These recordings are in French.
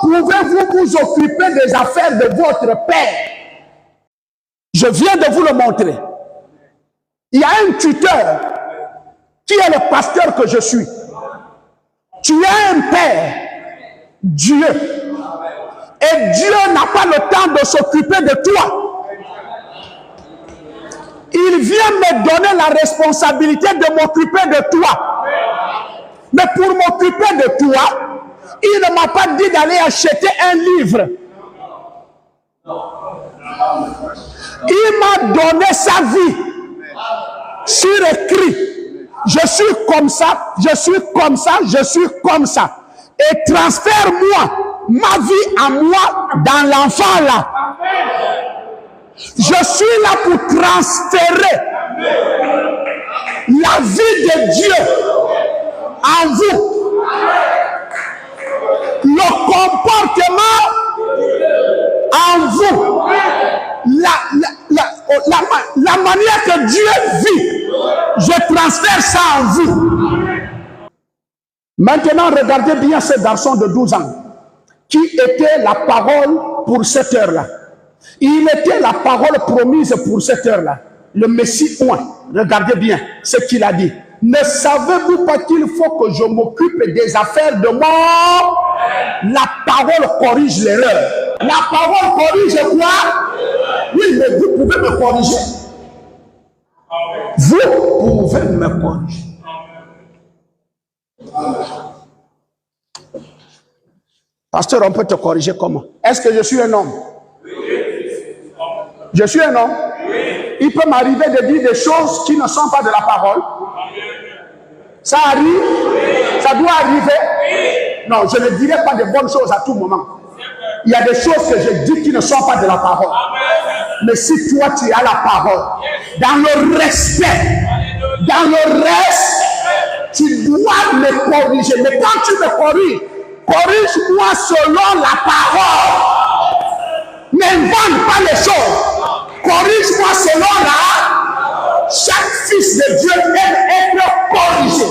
Comment pouvez-vous vous occuper des affaires de votre père? Je viens de vous le montrer. Il y a un tuteur qui est le pasteur que je suis. Tu es un père, Dieu. Et Dieu n'a pas le temps de s'occuper de toi. Il vient me donner la responsabilité de m'occuper de toi. Mais pour m'occuper de toi, il ne m'a pas dit d'aller acheter un livre. Il m'a donné sa vie sur écrit. Je suis comme ça, je suis comme ça, je suis comme ça. Et transfère-moi ma vie à moi dans l'enfant là. Je suis là pour transférer la vie de Dieu en vous. Le comportement en vous. La manière que Dieu vit, je transfère ça en vous. Maintenant, regardez bien ce garçon de 12 ans qui était la parole pour cette heure-là. Il était la parole promise pour cette heure-là. Le Messie oint. Regardez bien ce qu'il a dit. Ne savez-vous pas qu'il faut que je m'occupe des affaires de mort? La parole corrige l'erreur. La parole corrige quoi? Oui, mais vous pouvez me corriger. Vous pouvez me corriger. Pasteur, on peut te corriger comment? Est-ce que je suis un homme? Je suis un homme? Il peut m'arriver de dire des choses qui ne sont pas de la parole. Ça arrive? Ça doit arriver? Non, je ne dirai pas de bonnes choses à tout moment. Il y a des choses que je dis qui ne sont pas de la parole. Mais si toi tu as la parole, dans le respect, tu dois me corriger. Mais quand tu me corriges, corrige-moi selon la parole. N'invente pas les choses. Corrige-moi selon la... Chaque fils de Dieu aime être corrigé.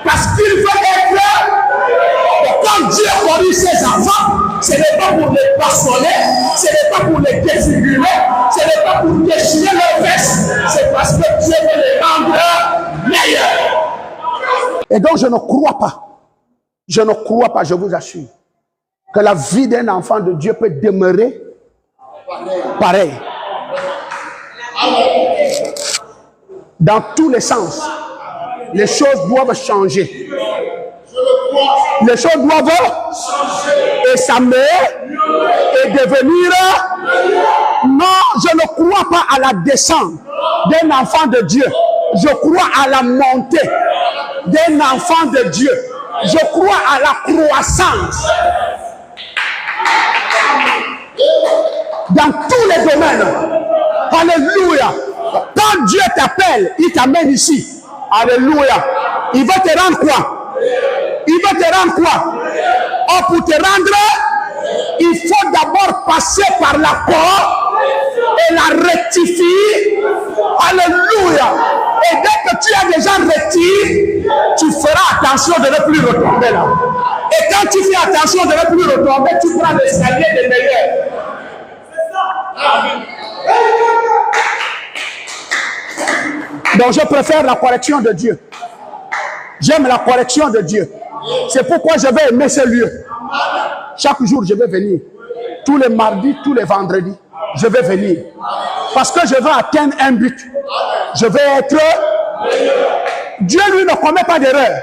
Parce qu'il veut être... Et quand Dieu corrige ses enfants, ce n'est pas pour les bastonner, ce n'est pas pour les défigurer, ce n'est pas pour déchirer leurs fesses, c'est parce que Dieu veut les rendre meilleurs. Et donc je ne crois pas, je vous assure, que la vie d'un enfant de Dieu peut demeurer pareil. Dans tous les sens, les choses doivent changer. Les choses doivent changer et s'améliorer et devenir. Non, je ne crois pas à la descente d'un enfant de Dieu. Je crois à la montée d'un enfant de Dieu. Je crois à la croissance. Dans tous les domaines. Alléluia. Quand Dieu t'appelle, il t'amène ici. Alléluia. Il va te rendre quoi? Il va te rendre quoi? Oh, pour te rendre, il faut d'abord passer par la porte et la rectifier. Alléluia. Et dès que tu as déjà rectifié, tu feras attention de ne plus retomber là. Et quand tu fais attention de ne plus retomber, tu prends l'escalier des meilleurs. Donc je préfère la correction de Dieu. J'aime la correction de Dieu. C'est pourquoi je vais aimer ce lieu. Chaque jour, je vais venir. Tous les mardis, tous les vendredis, je vais venir. Parce que je veux atteindre un but. Je vais être... Dieu, lui, ne commet pas d'erreur.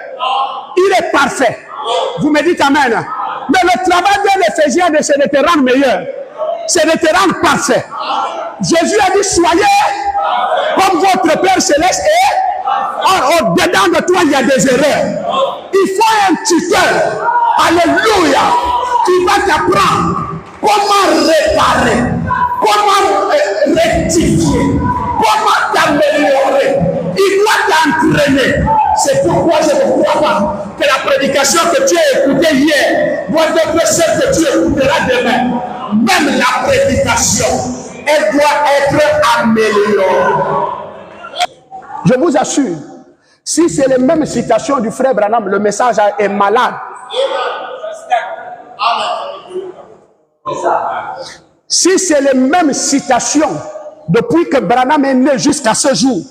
Il est parfait. Vous me dites amen. Mais le travail d'un Ephésien, c'est de te rendre meilleur. C'est de te rendre parfait. Jésus a dit, soyez comme votre Père Céleste est. Or, dedans de toi, il y a des erreurs. Il faut un tuteur. Alléluia. Qui va t'apprendre comment réparer, comment rectifier, comment t'améliorer. Il doit t'entraîner. C'est pourquoi je ne crois pas que la prédication que tu as écoutée hier doit être celle que tu écouteras demain. Même la prédication, elle doit être améliorée. Je vous assure, si c'est les mêmes citations du frère Branham, le message est malade. Si c'est les mêmes citations depuis que Branham est né jusqu'à ce jour,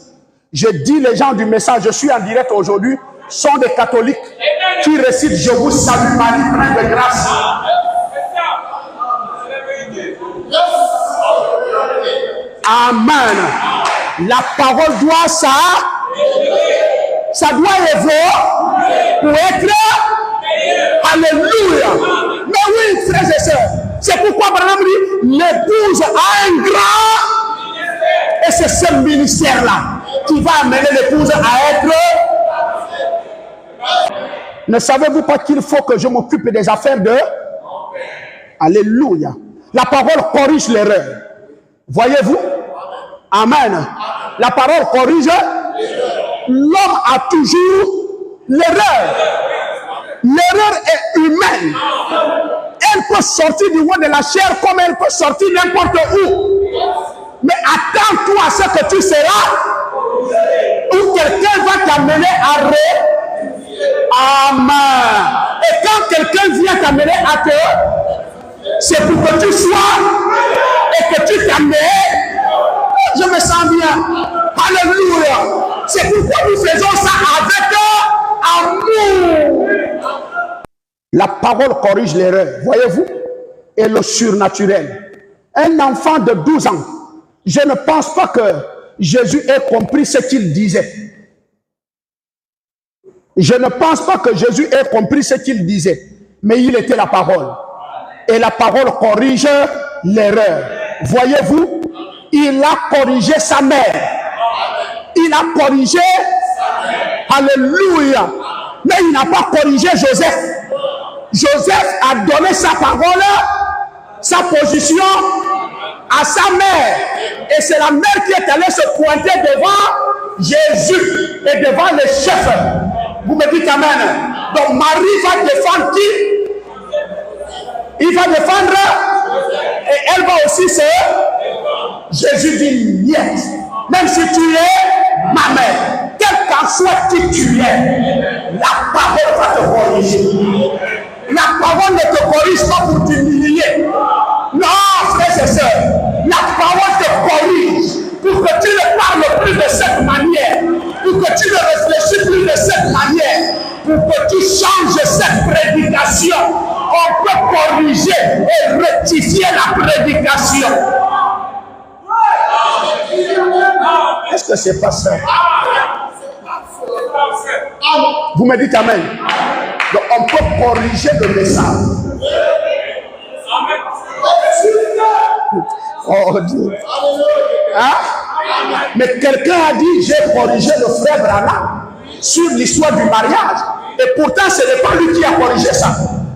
je dis les gens du message, je suis en direct aujourd'hui, sont des catholiques qui récitent « Je vous salue Marie, pleine de grâce ». Amen. La parole doit ça doit évoluer pour être alléluia. Mais oui, frères et sœurs, c'est pourquoi Branham dit l'épouse a un grand, et c'est ce ministère-là qui va amener l'épouse à être. Ne savez-vous pas qu'il faut que je m'occupe des affaires de alléluia. La parole corrige l'erreur. Voyez-vous? Amen. La parole corrige. L'homme a toujours l'erreur. L'erreur est humaine. Elle peut sortir du roi de la chair comme elle peut sortir n'importe où. Mais attends-toi à ce que tu seras où quelqu'un va t'amener à Amen. Et quand quelqu'un vient t'amener à te, c'est pour que tu sois et que tu t'amènes. Je me sens bien. Alléluia. C'est pourquoi nous faisons ça avec amour. La parole corrige l'erreur, voyez-vous, et le surnaturel. Un enfant de 12 ans, je ne pense pas que Jésus ait compris ce qu'il disait. Je ne pense pas que Jésus ait compris ce qu'il disait, mais il était la parole. Et la parole corrige l'erreur. Voyez-vous, il a corrigé sa mère. Il a corrigé, alléluia. Mais il n'a pas corrigé Joseph. Joseph a donné sa parole, sa position à sa mère. Et c'est la mère qui est allée se pointer devant Jésus et devant les chefs. Vous me dites amen. Donc Marie va défendre qui? Il va défendre et elle va aussi se. Jésus dit yes. Même si tu es ma mère, quel qu'en soit qui tu es, la parole va te corriger. La parole ne te corrige pas pour t'humilier. Non, frères et sœurs, la parole te corrige pour que tu ne parles plus de cette manière, pour que tu ne réfléchis plus de cette manière, pour que tu changes cette prédication. On peut corriger et rectifier la prédication. Est-ce que c'est pas ça? Vous me dites amen. Donc on peut corriger le message. Oh Dieu. Hein? Mais quelqu'un a dit, j'ai corrigé le frère Branham sur l'histoire du mariage. Et pourtant, ce n'est pas lui qui a corrigé ça.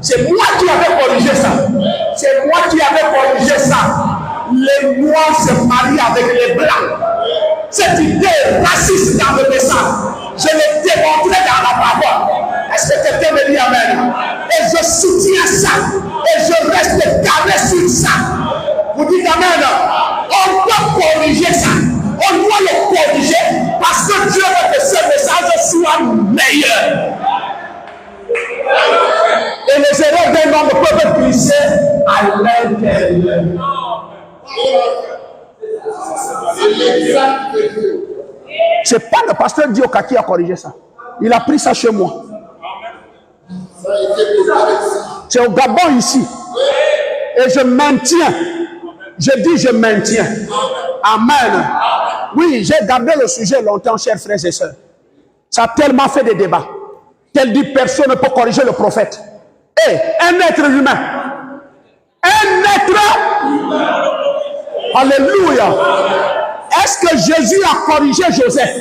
C'est moi qui avais corrigé ça. C'est moi qui avais corrigé ça. Les noirs se marient avec les blancs. Cette idée raciste dans le message, je l'ai démontré dans la parole. Est-ce que quelqu'un me dit amen? Et je soutiens ça. Et je reste carré sur ça. Vous dites amen. On peut corriger ça. On doit le corriger parce que Dieu veut que ce message soit meilleur. Et les erreurs d'un homme peuvent glisser à l'intérieur. C'est pas le pasteur Dioka qui a corrigé ça. Il a pris ça chez moi. C'est au Gabon ici. Et je maintiens. Je dis je maintiens. Amen. Oui, j'ai gardé le sujet longtemps, chers frères et sœurs. Ça a tellement fait des débats. Qu'elle dit personne ne peut corriger le prophète. Et un être humain. Un être humain. Alléluia. Est-ce que Jésus a corrigé Joseph?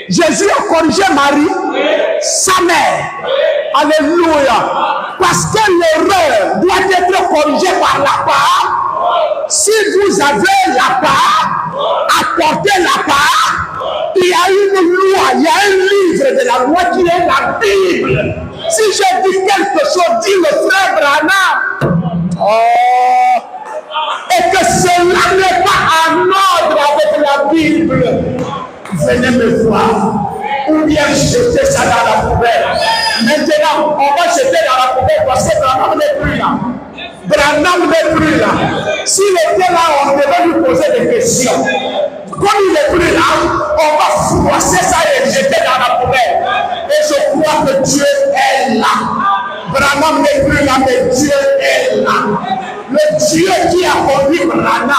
Jésus a corrigé Marie, sa mère. Alléluia. Parce que l'erreur doit être corrigée par la part. Si vous avez la part, apportez la part. Il y a une loi, il y a un livre de la loi qui est la Bible. Si je dis quelque chose, dit le frère Branham. Oh. Et que cela n'est pas en ordre avec la Bible, venez me voir. Ou bien jeter ça dans la poubelle. Maintenant, on va jeter dans la poubelle parce que Branham n'est plus là. Branham n'est plus là. S'il était là, on devait lui poser des questions. Comme il n'est plus là, on va froisser ça et le jeter dans la poubelle. Et je crois que Dieu est là. Branham n'est plus là, mais Dieu est là. Le Dieu qui a conduit Branham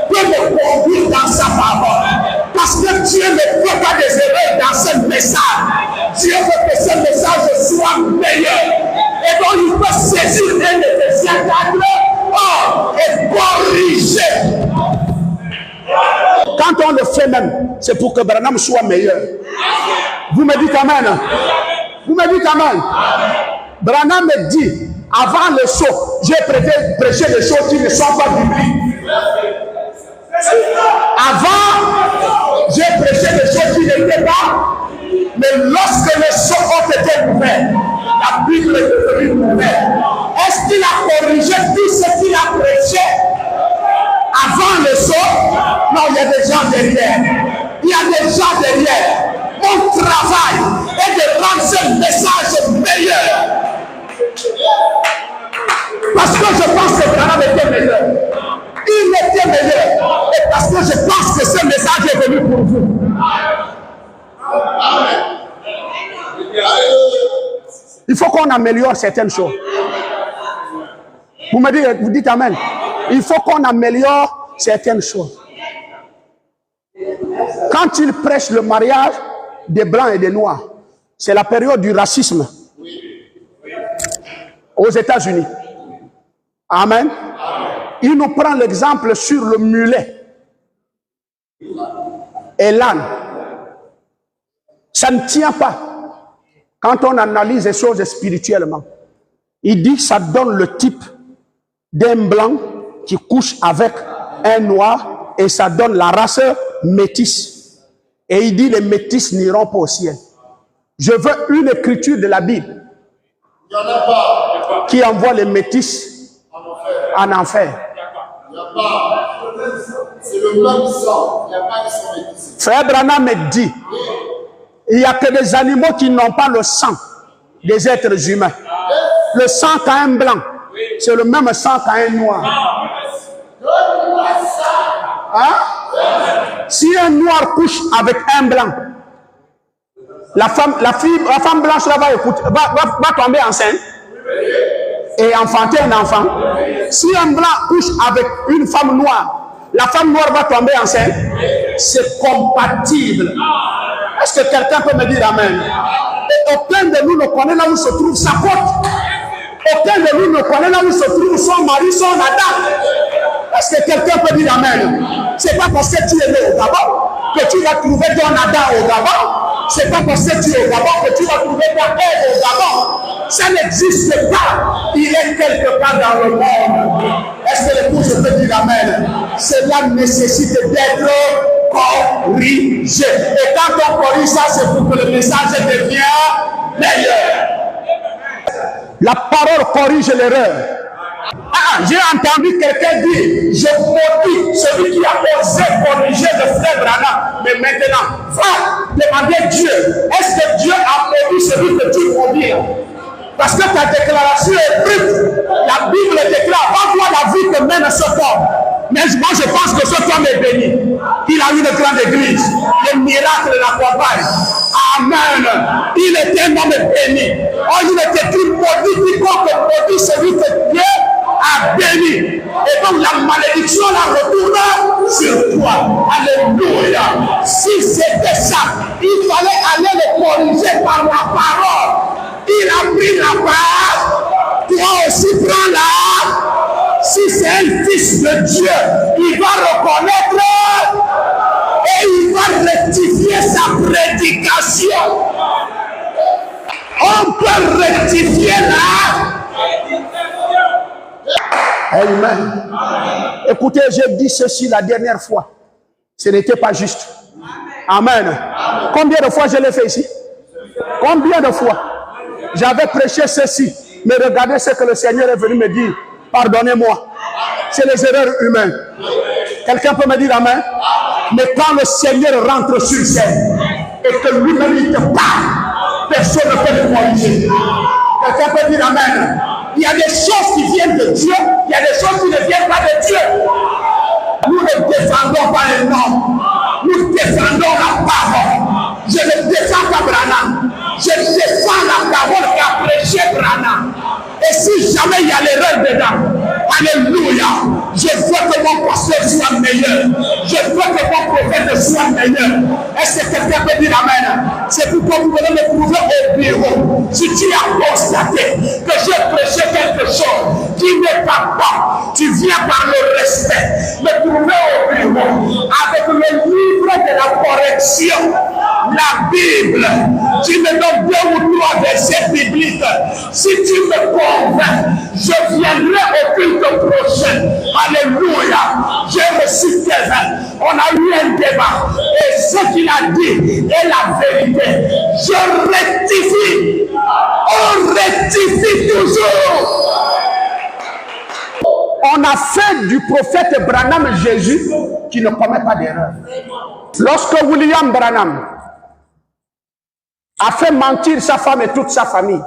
peut me conduire dans sa parole. Parce que Dieu ne fait pas des erreurs dans ce message. Dieu veut que ce message soit meilleur. Et donc il peut saisir un Éphésiens 4 et corriger. Quand on le fait même, c'est pour que Branham soit meilleur. Vous me dites amen. Vous me dites amen. Branham me dit, avant le saut, j'ai prêché des choses qui ne sont pas bibliques. Avant, j'ai prêché des choses qui n'étaient pas. Mais lorsque les sauts ont été ouverts, la Bible est devenue ouverte. Est-ce qu'il a corrigé tout ce qu'il a prêché avant le saut? Non, il y a des gens derrière. Il y a des gens derrière. Mon travail est de rendre ce message meilleur. Parce que je pense que Branham était meilleur. Il était meilleur. Et parce que je pense que ce message est venu pour vous. Il faut qu'on améliore certaines choses. Vous dites amen. Il faut qu'on améliore certaines choses. Quand il prêche le mariage des blancs et des noirs, c'est la période du racisme aux États-Unis. Amen. Il nous prend l'exemple sur le mulet et l'âne. Ça ne tient pas quand on analyse les choses spirituellement. Il dit que ça donne le type d'un blanc qui couche avec un noir et ça donne la race métisse. Et il dit les métis n'iront pas au ciel. Je veux une écriture de la Bible qui envoie les métis en enfer. C'est le même sang. Il n'y a pas de sang métis. Frère Branham me dit, il n'y a que des animaux qui n'ont pas le sang des êtres humains. Le sang qu'a un blanc, c'est le même sang qu'a un noir. Hein? Si un noir couche avec un blanc, la femme blanche là va tomber enceinte et enfanter un enfant. Si un blanc couche avec une femme noire, la femme noire va tomber enceinte. C'est compatible. Est-ce que quelqu'un peut me dire amen? Et aucun de nous ne connaît là où se trouve sa côte. Aucun de nous ne connaît là où se trouve son mari, son Adam. Est-ce que quelqu'un peut dire amen? C'est pas parce que tu es né au Gabon que tu vas trouver ton Adam au Gabon. C'est pas parce que tu es au Gabon que tu vas trouver ta Ève au Gabon. Ça n'existe pas. Il est quelque part dans le monde. Est-ce que l'épouse peut dire amen? Cela nécessite d'être corrigé. Et quand on corrige ça, c'est pour que le message devienne meilleur. La parole corrige l'erreur. Ah, j'ai entendu quelqu'un dire, je maudis celui qui a osé corriger le frère Branham. Mais maintenant, va demander Dieu. Est-ce que Dieu a maudit celui que tu maudis? Parce que ta déclaration est brute. La Bible déclare, va voir la vie que mène ce homme. Mais moi je pense que cet homme est béni. Il a une grande église. Les miracles l'accompagnent. Amen. Il était un homme béni. Oh, il était écrit maudit, quiconque maudit celui que Dieu a béni. Et donc la malédiction la retourne sur toi. Alléluia. Si c'était ça, il fallait aller le corriger par la parole. Il a pris la part. Toi aussi prends-la. Si c'est un fils de Dieu, il va reconnaître et il va rectifier sa prédication. On peut rectifier là. Amen. Écoutez, j'ai dit ceci la dernière fois. Ce n'était pas juste. Amen. Combien de fois je l'ai fait ici? Combien de fois? J'avais prêché ceci. Mais regardez ce que le Seigneur est venu me dire. Pardonnez-moi. C'est les erreurs humaines. Quelqu'un peut me dire amen? Mais quand le Seigneur rentre sur scène et que lui-même il te parle, personne ne peut le corriger. Quelqu'un peut dire amen? Il y a des choses qui viennent de Dieu, il y a des choses qui ne viennent pas de Dieu. jamais il y a l'erreur dedans. Alléluia. Je veux que mon pasteur soit meilleur. Je veux que mon prophète soit meilleur. Est-ce que quelqu'un peut dire amen? C'est pourquoi vous venez me trouver au bureau. Si tu as constaté que j'ai prêché quelque chose qui n'est pas bon, tu viens par le respect me trouver au bureau avec le livre de la correction, la Bible. Tu me donnes 2 ou 3 versets bibliques. Si tu me convaincs, je viendrai au culte prochain. Alléluia. J'ai reçu Kevin. On a eu un débat. Et ce qu'il a dit est la vérité. Je rectifie. On rectifie toujours. On a fait du prophète Branham Jésus qui ne commet pas d'erreur. Lorsque William Branham a fait mentir sa femme et toute sa famille,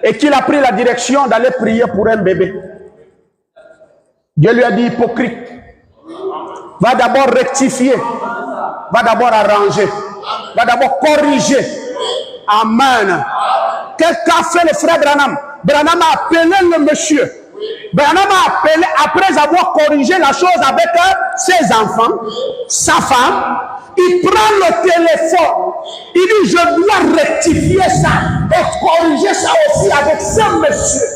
et qu'il a pris la direction d'aller prier pour un bébé, Dieu lui a dit, hypocrite, va d'abord rectifier, va d'abord arranger, va d'abord corriger. Amen. Qu'est-ce qu'a fait le frère Branham? Branham a appelé le monsieur. Branham a appelé, après avoir corrigé la chose avec ses enfants, sa femme, il prend le téléphone, il dit, je dois rectifier ça et corriger ça aussi avec ce monsieur.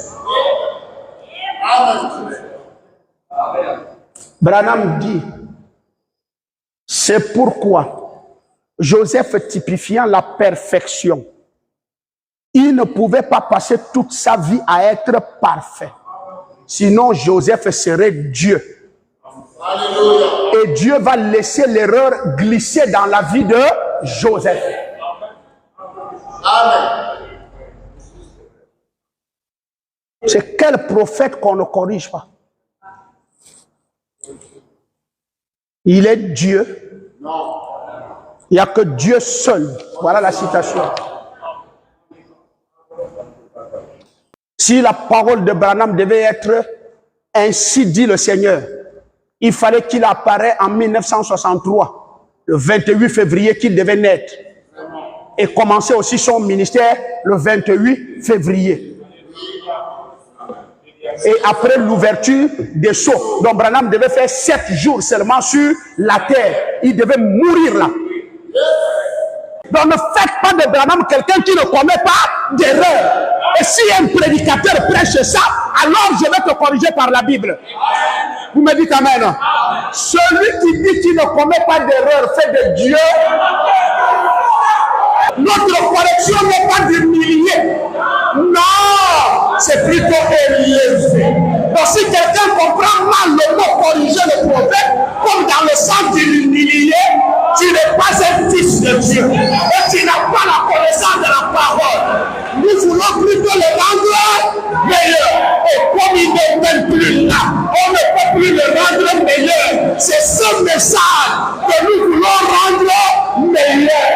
Branham dit, c'est pourquoi Joseph typifiant la perfection, il ne pouvait pas passer toute sa vie à être parfait. Sinon, Joseph serait Dieu. Alléluia. Et Dieu va laisser l'erreur glisser dans la vie de Joseph. Amen. C'est quel prophète qu'on ne corrige pas? Il est Dieu. Non. Il n'y a que Dieu seul. Voilà la citation. Si la parole de Branham devait être ainsi dit le Seigneur, il fallait qu'il apparaisse en 1963, le 28 février qu'il devait naître, et commencer aussi son ministère le 28 février. Et après l'ouverture des sceaux, donc Branham devait faire 7 jours seulement sur la terre. Il devait mourir là. Donc ne faites pas de Branham quelqu'un qui ne commet pas d'erreur. Et si un prédicateur prêche ça, alors je vais te corriger par la Bible. Vous me dites amen. Celui qui dit qu'il ne commet pas d'erreur fait de Dieu. Notre correction n'est pas d'humilier. Non, c'est plutôt élevé. Donc si quelqu'un comprend mal le mot corriger le prophète, comme dans le sens de l'humilier, tu n'es pas un fils de Dieu. Et tu n'as pas la connaissance de la parole. Nous voulons plutôt le rendre meilleur. Et comme il n'est même plus là, on ne peut plus le rendre meilleur. C'est ce message que nous voulons rendre meilleur.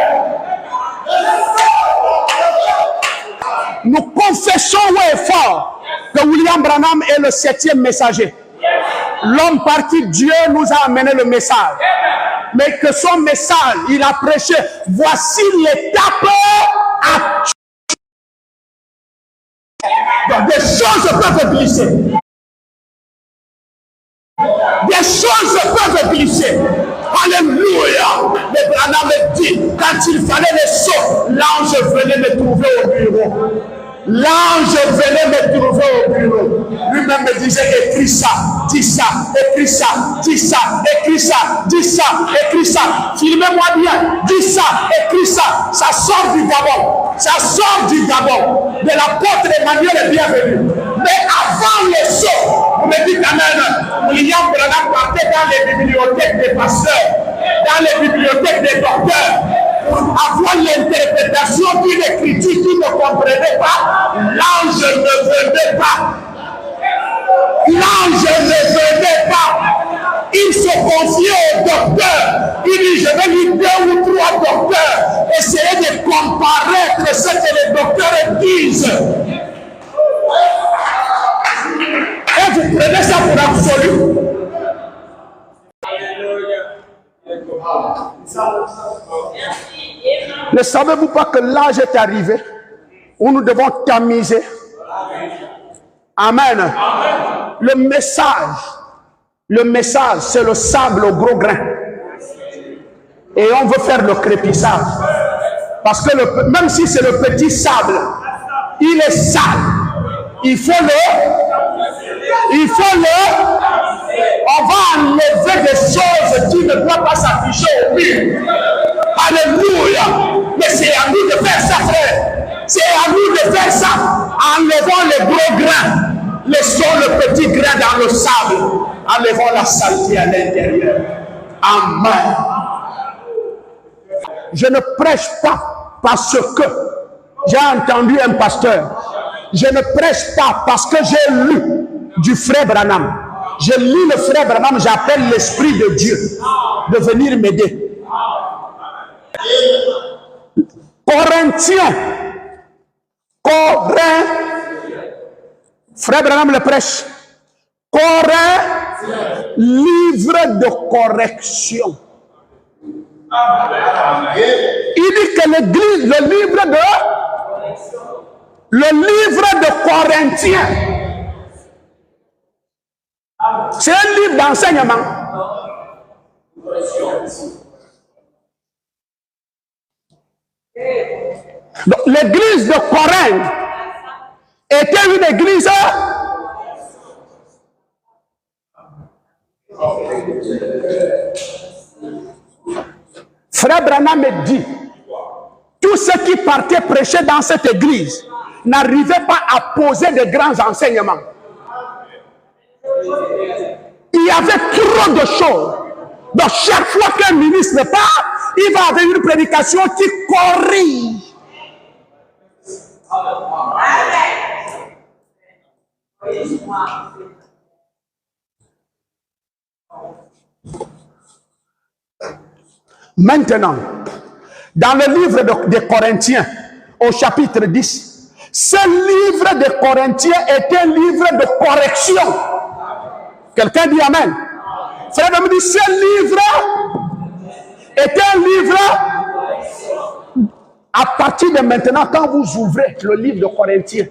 Nous confessons haut et fort que William Branham est le 7e messager. L'homme par qui Dieu nous a amené le message. Mais que son message, il a prêché, voici l'étape à... Donc des choses peuvent glisser. Des choses peuvent glisser. Alléluia. Mais Branham dit, quand il fallait les sauts, l'ange venait me trouver au bureau. L'ange venait me trouver au bureau. Lui-même me disait, écris ça, dis ça, écris ça, dis ça, écris ça, dis ça, écris ça. Filmez-moi bien, dis ça, écris ça. Ça sort du Gabon. Ça sort du Gabon. De l'apôtre Emmanuel est bienvenu. Mais avant les sauts, vous me dites amen, William Branham partait dans les bibliothèques des pasteurs, dans les bibliothèques des docteurs, pour avoir l'interprétation d'une écriture qui ne comprenait pas. L'ange ne venait pas. L'ange ne venait pas. Il se confiait au docteur. Il dit, je vais lire 2 ou 3 docteurs. Essayez de comparer ce que les docteurs disent. Et vous prenez ça pour absolu. Ne savez-vous pas que l'âge est arrivé où nous devons tamiser Amen. Le message, c'est le sable au gros grain. Et on veut faire le crépissage. Parce que même si c'est le petit sable, il est sale. Il faut on va enlever des choses qui ne doivent pas s'afficher au mur. Alléluia. Mais c'est à nous de faire ça, frère. C'est à nous de faire ça. Enlevons les gros grains. Laissons le petit grain dans le sable. Enlevons la saleté à l'intérieur. Amen. Je ne prêche pas parce que j'ai entendu un pasteur. Je ne prêche pas parce que j'ai lu du frère Branham. Je lis le frère Branham, j'appelle l'Esprit de Dieu de venir m'aider. Corinthiens. Frère Branham le prêche. Livre de correction. Il dit que l'église, le livre de Corinthiens, c'est un livre d'enseignement. Donc, l'église de Corinthe était une église Frère Branham me dit, tous ceux qui partaient prêcher dans cette église n'arrivaient pas à poser de grands enseignements. Il y avait trop de choses. Donc chaque fois qu'un ministre part, il va avoir une prédication qui corrige. Maintenant, dans le livre des Corinthiens, au chapitre 10, ce livre des Corinthiens est un livre de correction. Quelqu'un dit Amen. Frère me dit, ce livre est un livre, à partir de maintenant, quand vous ouvrez le livre de Corinthiens,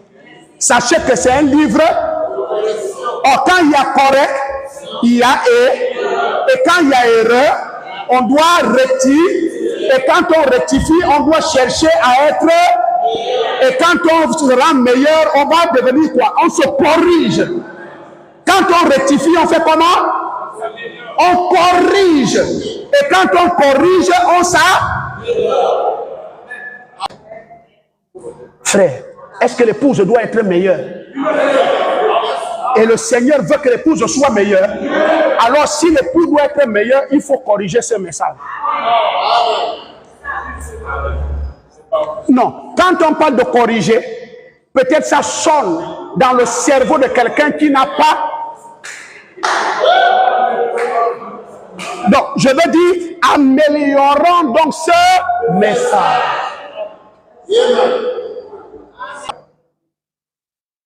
sachez que c'est un livre, quand il y a correct, il y a et quand il y a erreur, on doit rectifier, et quand on rectifie, on doit chercher à être, et quand on se rend meilleur, on va devenir quoi? On se corrige. Quand on rectifie, on fait comment? On corrige. Et quand on corrige, on s'améliore. Frère, est-ce que l'épouse doit être meilleure? Et le Seigneur veut que l'épouse soit meilleure. Alors si l'épouse doit être meilleur, il faut corriger ce message. Non, quand on parle de corriger, peut-être ça sonne dans le cerveau de quelqu'un qui n'a pas. Donc, je veux dire, améliorons donc ce message.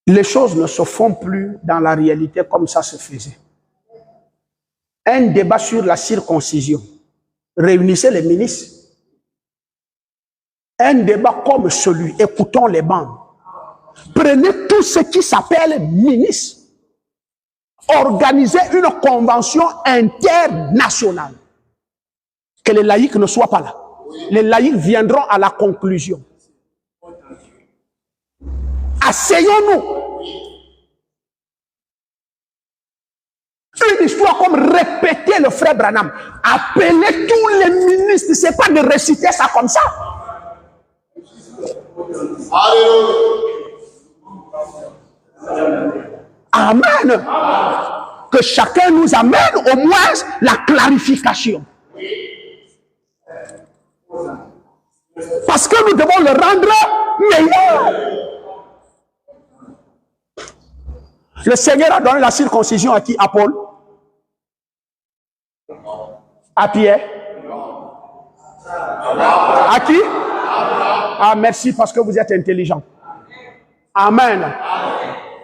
Les choses ne se font plus dans la réalité comme ça se faisait. Un débat sur la circoncision. Réunissez les ministres. Un débat comme celui, écoutons les bandes. Prenez tout ce qui s'appelle ministre. Organisez une convention internationale. Que les laïcs ne soient pas là. Les laïcs viendront à la conclusion. Asseyons-nous. Une histoire comme répéter le frère Branham. Appelez tous les ministres. Ce n'est pas de réciter ça comme ça. Amen. Que chacun nous amène au moins la clarification. Parce que nous devons le rendre meilleur. Le Seigneur a donné la circoncision à qui? À Paul? À Pierre? À qui? Ah, merci parce que vous êtes intelligent. Amen.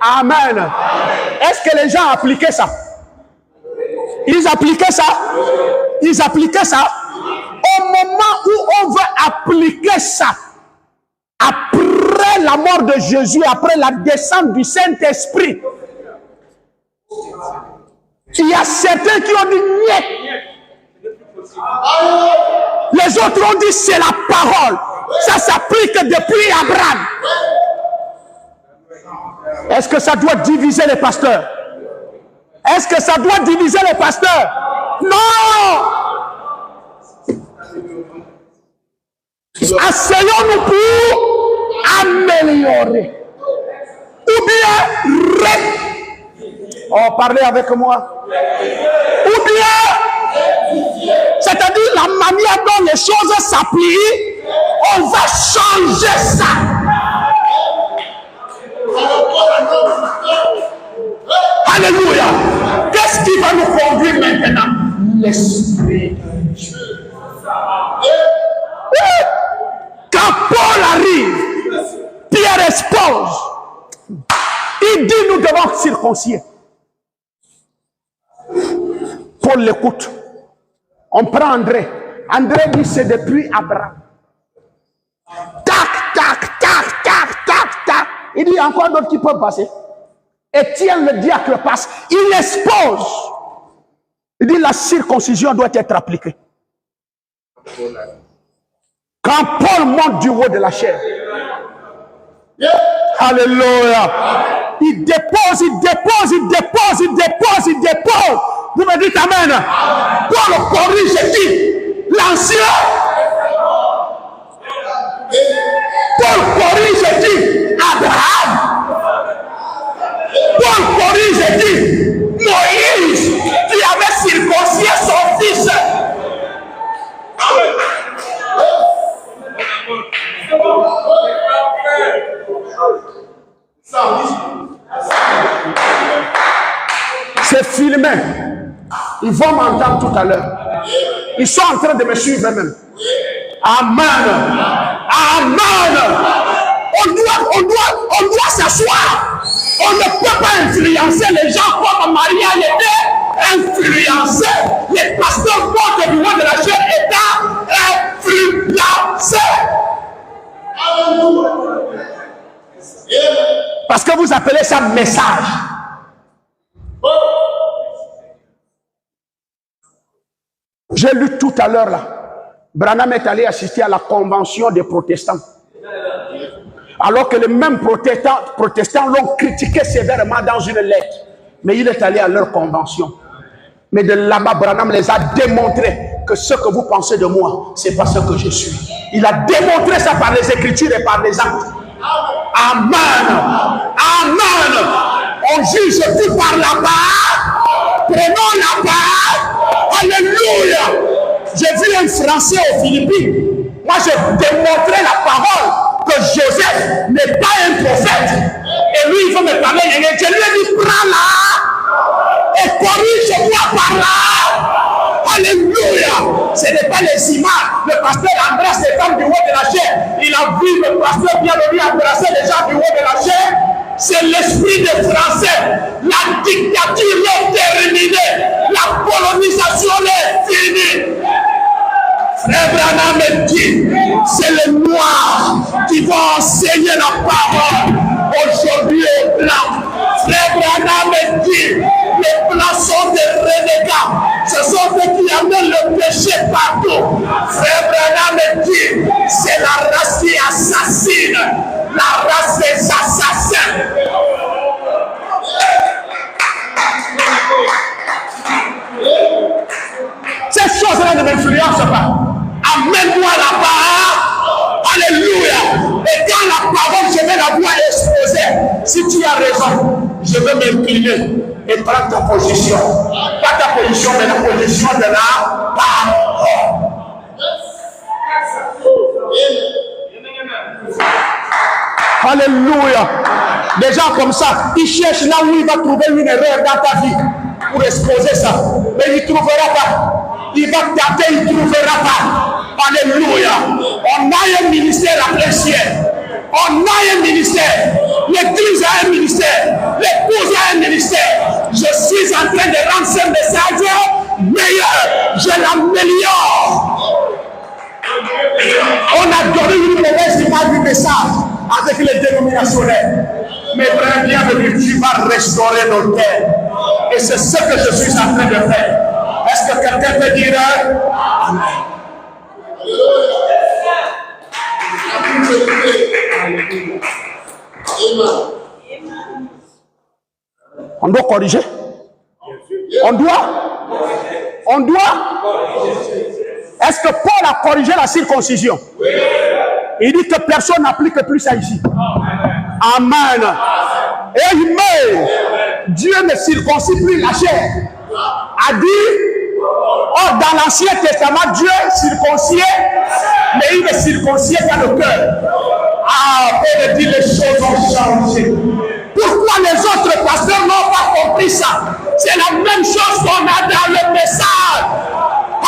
Amen. Est-ce que les gens appliquaient ça? Ils appliquaient ça? Ils appliquaient ça? Au moment où on veut appliquer ça, après après la mort de Jésus, après la descente du Saint-Esprit, il y a certains qui ont dit niet. Les autres ont dit c'est la parole. Ça s'applique depuis Abraham. Est-ce que ça doit diviser les pasteurs? Est-ce que ça doit diviser les pasteurs? Non! Asseyons-nous pour améliorer. Ou bien oh, parlez avec moi. Ou bien, c'est-à-dire la manière dont les choses s'applient, on va changer ça. Alléluia. Qu'est-ce qui va nous conduire maintenant? L'Esprit de Dieu. Quand Paul arrive, Pierre expose. Il dit nous devons circoncire. Paul l'écoute. On prend André. André dit c'est depuis Abraham. Tac, tac, tac, tac, tac, tac. Il dit encore d'autres qui peuvent passer. Étienne le diacre passe. Il expose. Il dit la circoncision doit être appliquée. Quand Paul monte du haut de la chair. Alléluia. Il dépose, il dépose, il dépose, il dépose, il dépose. Vous me dites amen. Paul corrige et dit l'ancien. Paul corrige et dit Abraham. Paul corrige et dit Moïse qui avait circoncisé son fils. C'est filmé. Ils vont m'entendre tout à l'heure. Ils sont en train de me suivre même. Amen. Amen. On doit s'asseoir. On ne peut pas influencer les gens comme Maria était influencée. Les pasteurs portent du haut de la chair étant influencés. Parce que vous appelez ça message. J'ai lu tout à l'heure là. Branham est allé assister à la convention des protestants. Alors que les mêmes protestants l'ont critiqué sévèrement dans une lettre. Mais il est allé à leur convention. Mais de là-bas, Branham les a démontré que ce que vous pensez de moi, c'est pas ce que je suis. Il a démontré ça par les Écritures et par les actes. Amen. Amen. On juge tout par la part. Prenons la part. Alléluia. J'ai vu un Français aux Philippines. Moi, j'ai démontré la parole que Joseph n'est pas un prophète. Et lui, il veut me parler. Je lui ai dit, prends-la et corrige-moi par là. Alléluia. Ce n'est pas les images. Le pasteur embrasse les femmes du haut de la chair. Il a vu le pasteur bien lui embrasser les gens du haut de la chair. C'est l'esprit des Français. La dictature est terminée. La colonisation est finie. Frère Branham me dit, c'est les Noirs qui vont enseigner la parole aujourd'hui aux Blancs. Frère Branham me dit, les Blancs sont des renégats. Ce sont ceux qui amènent le péché partout. Frère Branham me dit, c'est la race qui assassine, la race des assassins. Ces choses-là ne m'influencent pas. Amène-moi la parole. Alléluia. Et quand la parole, je vais la voir exposer. Si tu as raison, je vais m'incliner et prendre ta position. Pas ta position, mais la position de la parole. Alléluia. Des gens comme ça, ils cherchent là où il va trouver une erreur dans ta vie pour exposer ça. Mais il ne trouvera pas. Il va tâter, il ne trouvera pas. Alléluia. On a un ministère à plein ciel. On a un ministère. L'église a un ministère. L'épouse a un ministère. Je suis en train de rendre ce message meilleur. Je l'améliore. On a donné une mauvaise image du message. avec les dénominationnels. Mais frère, bienvenue, tu vas restaurer nos terres. Et c'est ce que je suis en train de faire. Est-ce que quelqu'un peut dire Amen? On doit corriger. On doit. Est-ce que Paul a corrigé la circoncision? Il dit que personne n'applique plus ça ici. Amen. Amen. Dieu ne circoncit plus la chair. A dit, or dans l'Ancien Testament, Dieu circonciait, mais il ne circonciait pas le cœur. Ah, Paul dit les choses ont changé. Pourquoi les autres pasteurs n'ont pas compris ça? C'est la même chose qu'on a dans le message.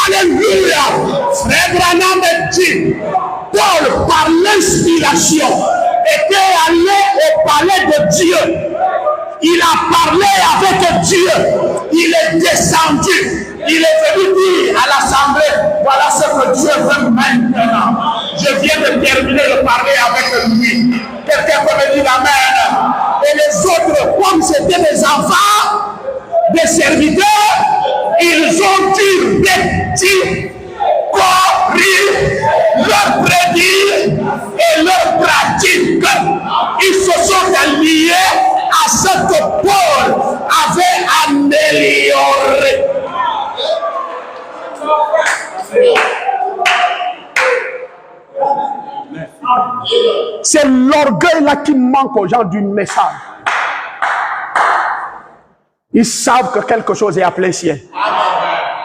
Alléluia. Frère Branham dit, Paul, par l'inspiration, était allé au palais de Dieu. Il a parlé avec Dieu. Il est descendu. Il est venu dire à l'assemblée, voilà ce que Dieu veut maintenant. Je viens de terminer de parler avec lui. Quelqu'un peut me dire Amen. Et les autres, comme c'était des enfants, des serviteurs, ils ont dû bêtir, corriger, leur prédire et leur pratique. Ils se sont alliés à ce que Paul avait amélioré. C'est l'orgueil là qui manque aux gens du message. Ils savent que quelque chose est appelé ciel.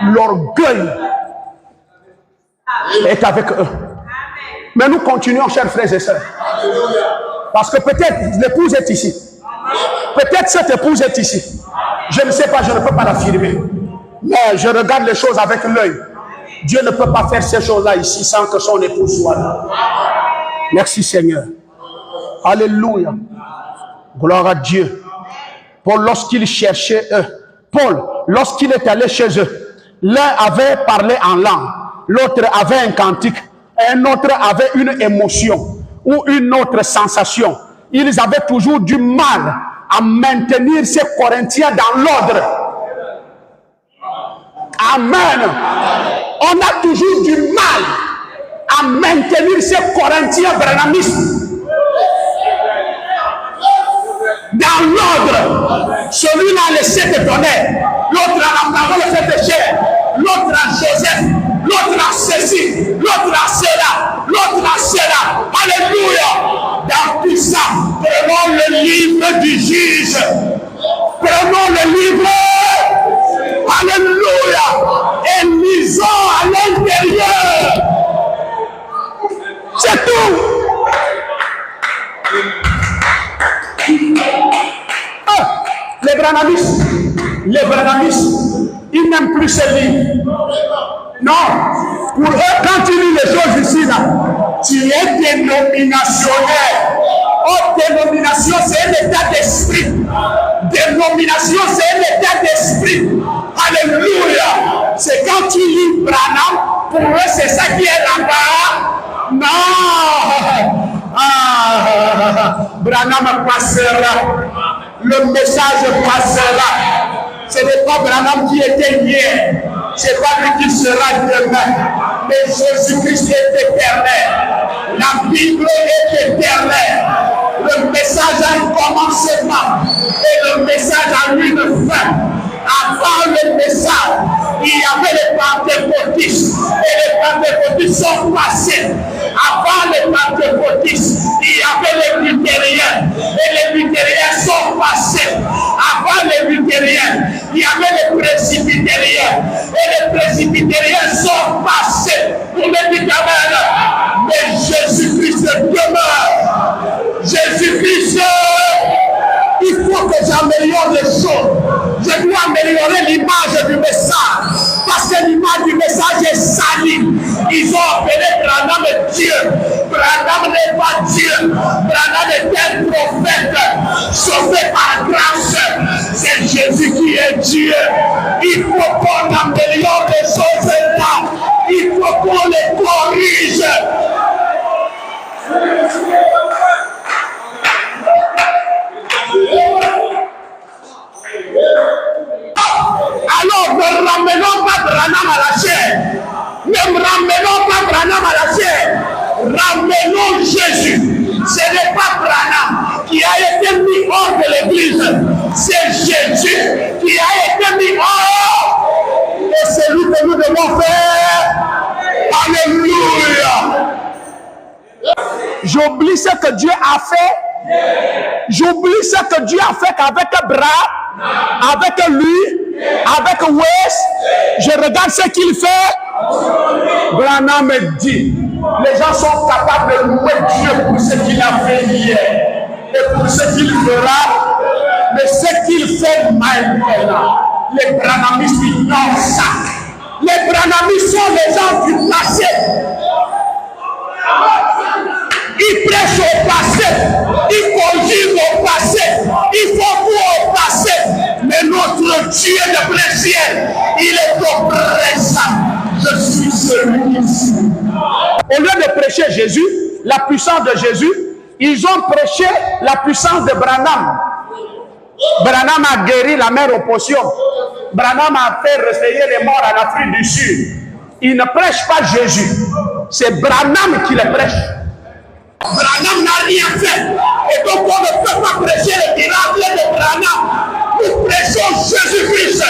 L'orgueil est avec eux. Mais nous continuons, chers frères et sœurs. Parce que peut-être l'épouse est ici. Peut-être cette épouse est ici. Je ne sais pas, je ne peux pas l'affirmer. Mais je regarde les choses avec l'œil. Dieu ne peut pas faire ces choses-là ici sans que son épouse soit là. Merci Seigneur. Alléluia. Gloire à Dieu. Paul, lorsqu'il cherchait eux, Paul, lorsqu'il est allé chez eux, l'un avait parlé en langue, l'autre avait un cantique, un autre avait une émotion ou une autre sensation. Ils avaient toujours du mal à maintenir ces Corinthiens dans l'ordre. Amen. On a toujours du mal à maintenir ces Corinthiens branhamistes dans l'ordre. Celui-là a laissé de donner, l'autre a la parole fait de chair, l'autre a Joseph, l'autre a ceci, l'autre a cela, l'autre a cela. Alléluia. Dans tout ça, prenons le livre du juge. Prenons le livre. Alléluia. Et lisons à l'intérieur. C'est tout. Les branhamistes, ils n'aiment plus ce livre. Non. Pour eux, quand tu lis les choses ici, là, tu es dénominationnel. Oh, dénomination, c'est un état d'esprit. Dénomination, c'est un état d'esprit. Alléluia. C'est quand tu lis Branham, pour eux, c'est ça qui est là-bas. Non. Branham passera. Le message passera. Ce n'est pas Branham qui était hier. Ce n'est pas lui qui sera demain. Mais Jésus-Christ est éternel. La Bible est éternelle. Le message a un commencement. Et le message a une fin. Avant le message, il y avait les pentecôtistes. Et les pentecôtistes sont passés. Avant les pentecôtistes, il y avait les luthériens. Et les luthériens sont passés. Avant les luthériens, il y avait les presbytériens. Et les presbytériens sont passés. Pour le dire Amen. Mais Jésus-Christ demeure. Jésus-Christ, il faut que j'améliore les choses. Je dois améliorer l'image du message. Parce que l'image du message est salie. Ils ont appelé Branham Dieu. Branham n'est pas Dieu. Branham est un prophète sauvé par grâce. C'est Jésus qui est Dieu. Il faut qu'on améliore les choses là. Il faut qu'on les corrige. Alors ne ramenons pas Branham à la chair. Ne ramenons pas Branham à la chair. Ramenons Jésus. Ce n'est pas Branham qui a été mis hors de l'église. C'est Jésus qui a été mis hors. Et c'est lui que nous devons faire. Alléluia. J'oublie ce que Dieu a fait. J'oublie ce que Dieu a fait qu'avec Abraham, avec lui, avec West. Je regarde ce qu'il fait. Branham me dit, les gens sont capables de louer Dieu pour ce qu'il a fait hier et pour ce qu'il fera. Mais ce qu'il fait maintenant, les Branhamistes ignorent ça. Les Branhamistes sont les gens du passé. Ils prêchent au passé, ils conjuguent au passé, ils font tout au passé. Mais notre Dieu de plaisir, il est au présent. Je suis celui-ci. Au lieu de prêcher Jésus, la puissance de Jésus, ils ont prêché la puissance de Branham. Branham a guéri la mère aux potions. Branham a fait réveiller les morts en Afrique du Sud. Il ne prêche pas Jésus. C'est Branham qui le prêche. Branham n'a rien fait. Et donc on ne peut pas prêcher les miracles de Branham. Nous prêchons Jésus-Christ.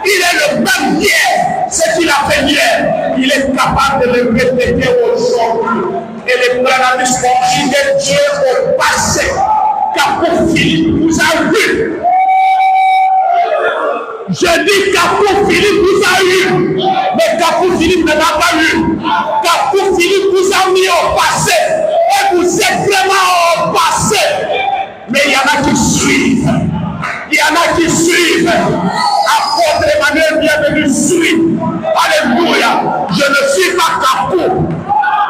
Il est le même hier. Ce qu'il a fait hier, il est capable de le répéter aujourd'hui. Et les Branhamistes conjuguent Dieu au passé. Capot Philippe vous a vu. Je dis Capot Philippe vous a eu. Mais Capot Philippe ne m'a pas eu. Capot Philippe vous a mis au passé. Et vous êtes vraiment au passé. Mais il y en a qui suivent. Il y en a qui suivent. Apôtre Emmanuel, bienvenue, suivre. Alléluia. Je ne suis pas Capot.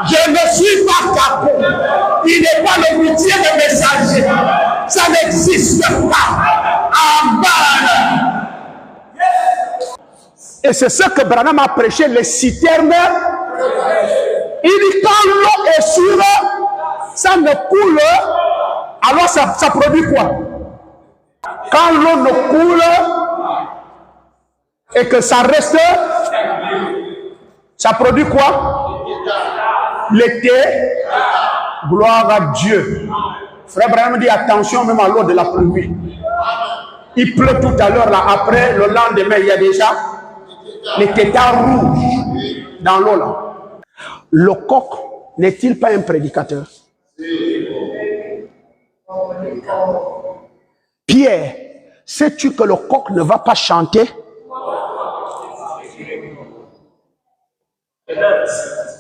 Je ne suis pas Capot. Il n'est pas le routier de messager. Ça n'existe pas. En bas. Et c'est ce que Branham a prêché, les citernes. Il dit quand l'eau est sûre, ça ne coule, alors ça produit quoi? Quand l'eau ne coule et que ça reste, ça produit quoi? L'été, gloire à Dieu. Frère Branham dit attention même à l'eau de la pluie. Il pleut tout à l'heure là, après le lendemain il y a déjà les tétards rouges dans l'eau là. Le coq n'est-il pas un prédicateur? Pierre, sais-tu que le coq ne va pas chanter?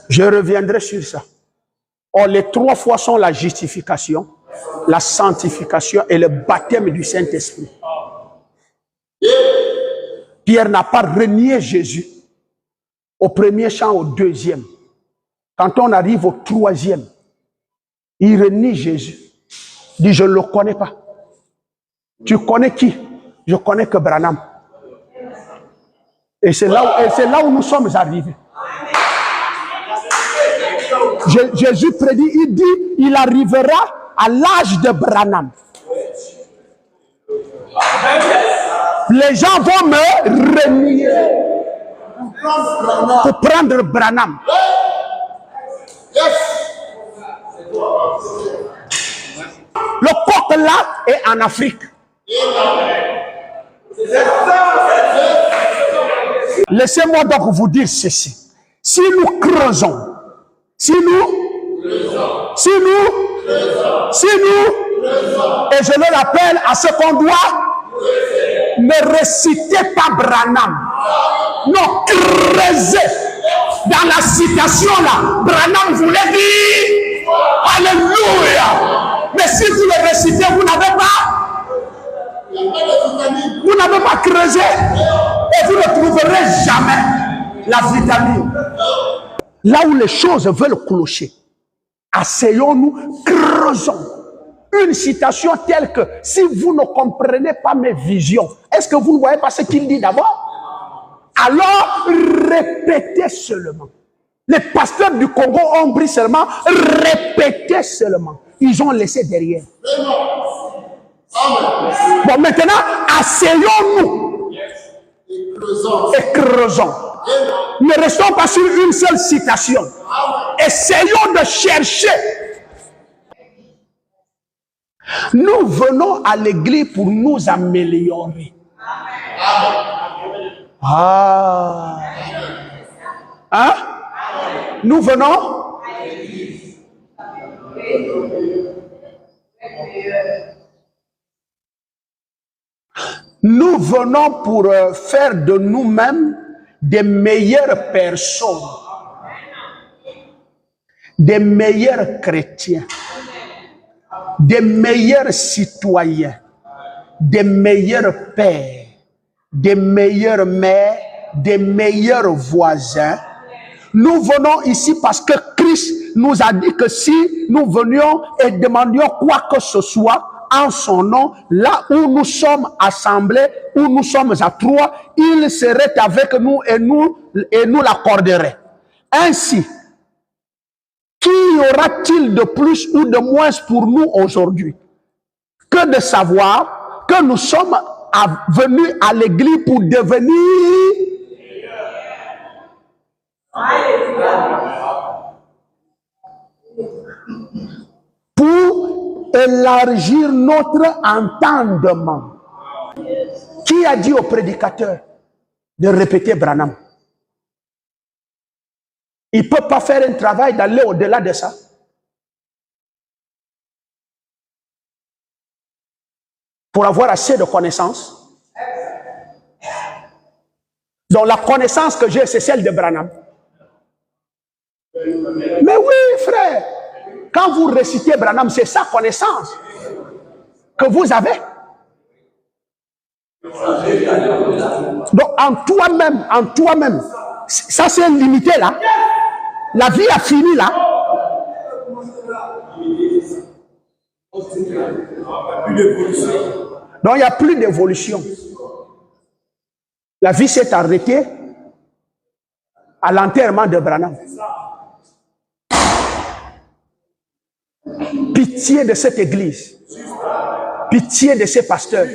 Je reviendrai sur ça. Or, les trois fois sont la justification, la sanctification et le baptême du Saint-Esprit. Pierre n'a pas renié Jésus au premier chant, au deuxième. Quand on arrive au troisième, il renie Jésus. Il dit, je ne le connais pas. Tu connais qui? Je connais que Branham. Et c'est là où nous sommes arrivés. Jésus prédit, il dit, il arrivera à l'âge de Branham. Les gens vont me renier pour prendre Branham. Le coq là est en Afrique. Laissez-moi donc vous dire ceci. Si nous creusons, si nous, et je le rappelle à ce qu'on doit, ne récitez pas Branham. Non, creusez. Dans la citation là, Branham voulait dire Alléluia. Mais si vous le récitez, vous n'avez pas creusé et vous ne trouverez jamais la vitamine. Là où les choses veulent clocher, asseyons-nous, creusons. Une citation telle que si vous ne comprenez pas mes visions, est-ce que vous ne voyez pas ce qu'il dit d'abord? Alors, répétez seulement. Les pasteurs du Congo ont pris seulement, répétez seulement. Ils ont laissé derrière. Bon, maintenant, asseyons-nous et creusons. Ne restons pas sur une seule citation. Essayons de chercher. Nous venons à l'église pour nous améliorer. Ah. Hein? Nous venons. Nous venons pour faire de nous-mêmes des meilleures personnes, des meilleurs chrétiens, des meilleurs citoyens, des meilleurs pères, des meilleures mères, des meilleurs voisins. Nous venons ici parce que Christ nous a dit que si nous venions et demandions quoi que ce soit en son nom, là où nous sommes assemblés, où nous sommes à trois, il serait avec nous et nous l'accorderait. Ainsi, qui y aura-t-il de plus ou de moins pour nous aujourd'hui que de savoir que nous sommes venus à l'église pour devenir pour élargir notre entendement. Qui a dit au prédicateur de répéter Branham? Il ne peut pas faire un travail d'aller au-delà de ça. Pour avoir assez de connaissances. Donc la connaissance que j'ai, c'est celle de Branham. Mais oui, frère. Quand vous récitez Branham, c'est sa connaissance que vous avez. Donc en toi-même, ça c'est limité là. La vie a fini là. Donc il n'y a plus d'évolution. La vie s'est arrêtée à l'enterrement de Branham. Pitié de cette église. Pitié de ces pasteurs.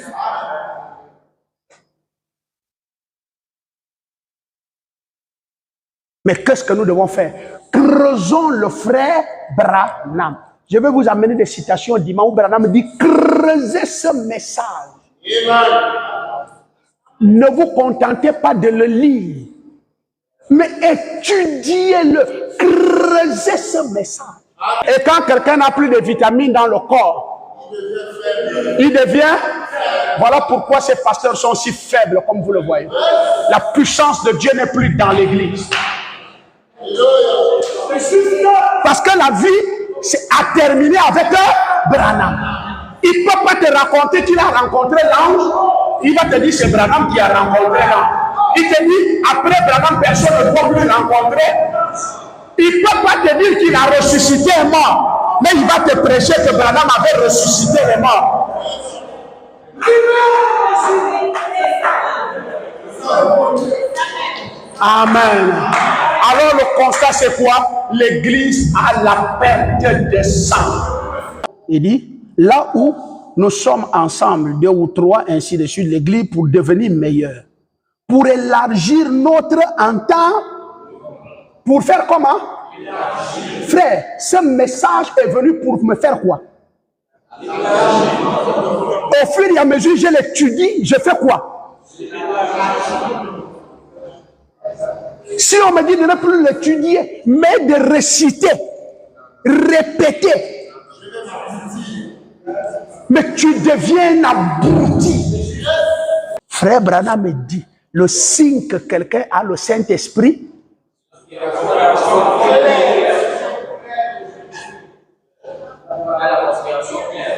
Mais qu'est-ce que nous devons faire? Creusons le frère Branham. Je vais vous amener des citations d'Imam Branham dit creusez ce message. Ne vous contentez pas de le lire, mais étudiez-le. Creusez ce message. Et quand quelqu'un n'a plus de vitamines dans le corps, il devient... Voilà pourquoi ces pasteurs sont si faibles, comme vous le voyez. La puissance de Dieu n'est plus dans l'église. Parce que la vie a terminé avec Branham. Il ne peut pas te raconter qu'il a rencontré l'ange. Il va te dire c'est Branham qui a rencontré l'ange. Il te dit après Branham, personne ne doit plus rencontrer. Il ne peut pas te dire qu'il a ressuscité un mort. Mais il va te prêcher que Branham avait ressuscité les morts. Amen. Alors le constat c'est quoi? L'église a la perte de sang. Il dit, là où nous sommes ensemble, 2 ou 3, ainsi de suite, l'église pour devenir meilleure. Pour élargir notre entente. Pour faire comment? Frère, ce message est venu pour me faire quoi? Au fur et à mesure que je l'étudie, je fais quoi? Si on me dit de ne plus l'étudier, mais de réciter, répéter, mais tu deviens abruti. Frère Branham me dit, le signe que quelqu'un a le Saint-Esprit,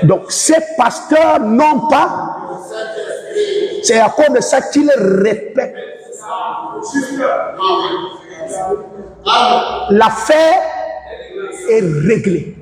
donc ces pasteurs n'ont pas, c'est à cause de ça qu'ils répètent. L'affaire est réglée.